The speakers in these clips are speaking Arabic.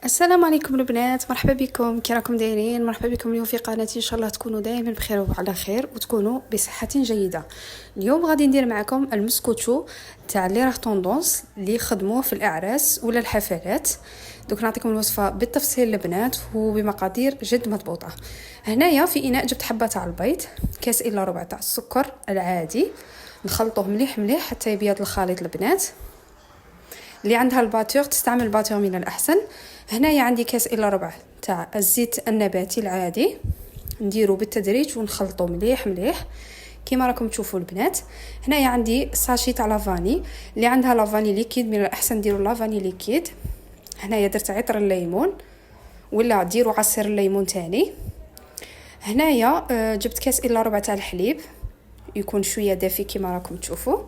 السلام عليكم البنات، مرحبا بكم. كي راكم دايرين؟ مرحبا بكم اليوم في قناتي. ان شاء الله تكونوا دائما بخير وعلى خير وتكونوا بصحه جيده. اليوم غادي ندير معكم المسكوتشو تاع اللي راه طوندونس اللي يخدموه في الاعراس ولا الحفلات. دوك نعطيكم الوصفه بالتفصيل البنات وبمقادير جد مضبوطه. هنايا في اناء جبت حبه تاع البيض، كاس الا ربع تاع السكر العادي، نخلطوه مليح مليح حتى يبيض الخليط البنات. اللي عندها الباتور تستعمل الباتور من الاحسن. هنايا عندي كاس الا ربع تاع الزيت النباتي العادي، نديرو بالتدريج ونخلطو مليح مليح كيما راكم تشوفوا البنات. هنايا عندي ساشي تاع لافاني، اللي عندها لافاني ليكيد من الاحسن ديروا لافاني ليكيد. هنايا درت عطر الليمون ولا ديروا عصير الليمون تاني. هنايا جبت كاس الا ربع تاع الحليب، يكون شويه دافي كيما راكم تشوفوا.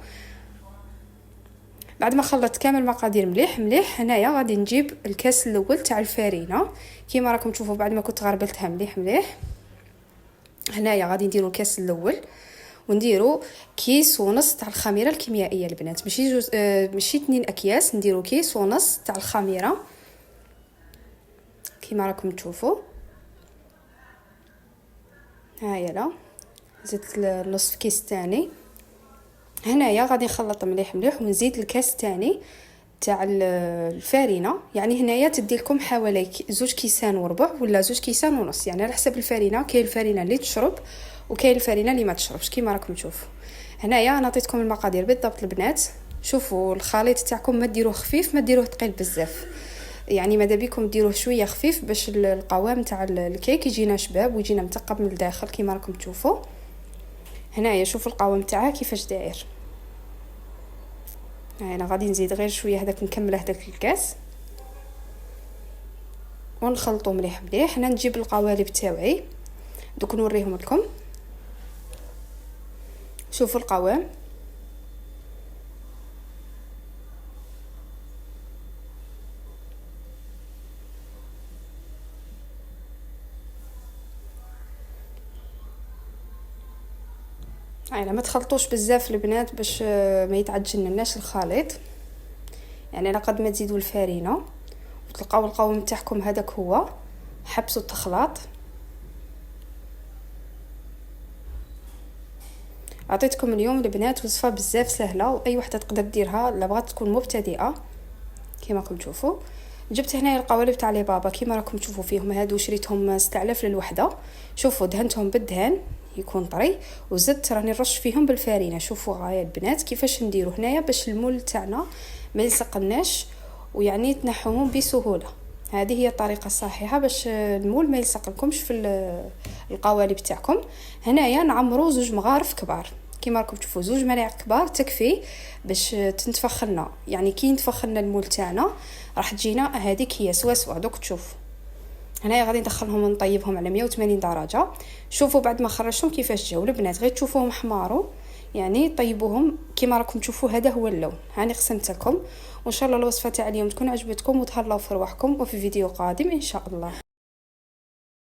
بعد ما خلطت كامل المقادير مليح مليح، هنايا غادي نجيب الكاس الاول تاع الفارينه كيما راكم تشوفوا. بعد ما كنت غربلتها مليح مليح، هنايا غادي نديروا الكاس الاول ونديروا كيس ونص تاع الخميره الكيميائيه البنات، ماشي 2 اكياس، نديروا كيس ونص تاع الخميره كيما راكم تشوفوا. هايا لا زدت نصف كيس تاني. هنايا غادي نخلط مليح مليح ونزيد الكاس تاني تاع الفارينه. يعني هنايا تدي لكم حوالي 2 كيسان وربع ولا 2 كيسان ونص، يعني على حسب الفارينه. كاين الفارينه اللي تشرب وكاين الفارينه اللي ما تشربش كيما راكم تشوفوا. هنايا انا عطيتكم المقادير بالضبط البنات. شوفوا الخليط تاعكم ما ديروه خفيف ما ديروه ثقيل بزاف، يعني ماذا بيكم ديروه شويه خفيف باش القوام تاع الكيك يجينا شباب ويجينا مثقب من الداخل كيما راكم تشوفوا. هنايا شوفوا القوام تاعها كيفاش داير. انا غادي نزيد غير شويه هذاك، نكمل هذاك الكاس ونخلطو مليح مليح. هنا نجيب القوالب تاوعي دوك نوريهم لكم. شوفوا القوام، ما تخلطوش بزاف البنات باش ما يتعجنناش الخليط. يعني على قد ما تزيدوا الفارينه وتلقاو القوام تاعكم هذاك هو، حبسوا التخلاط. عطيتكم اليوم البنات وصفه بزاف سهله واي وحده تقدر ديرها لا بغات تكون مبتدئه كيما راكم تشوفوا. جبت هنايا القوالب تاع لي بابا كيما راكم تشوفوا فيهم، هادو شريتهم 6000 للوحده. شوفوا دهنتهم بالدهن يكون طري وزدت راني نرش فيهم بالفارينه. شوفوا هايا البنات كيفاش نديروا هنايا باش المول تاعنا ما يلصقناش ويعني تنحوهم بسهوله. هذه هي الطريقه الصحيحه باش المول ما يلصقلكمش في القوالب تاعكم. هنايا نعمروا 2 مغارف كبار كيما راكم تشوفوا، 2 ملاعق كبار تكفي باش تنتفخ لنا. يعني كي ينتفخ لنا المول تاعنا راح تجينا هذيك هي سوا دوك تشوف. هنايا غادي ندخلهم ونطيبهم على 180 درجه. شوفوا بعد ما خرجتهم كيفاش جاوا البنات، غير تشوفوهم حماروا يعني طيبوهم كيما راكم تشوفوا. هذا هو اللون. هاني قسمت لكم، وان شاء الله الوصفه تاع اليوم تكون عجبتكم وتهلاو في رواحكم، وفي فيديو قادم ان شاء الله.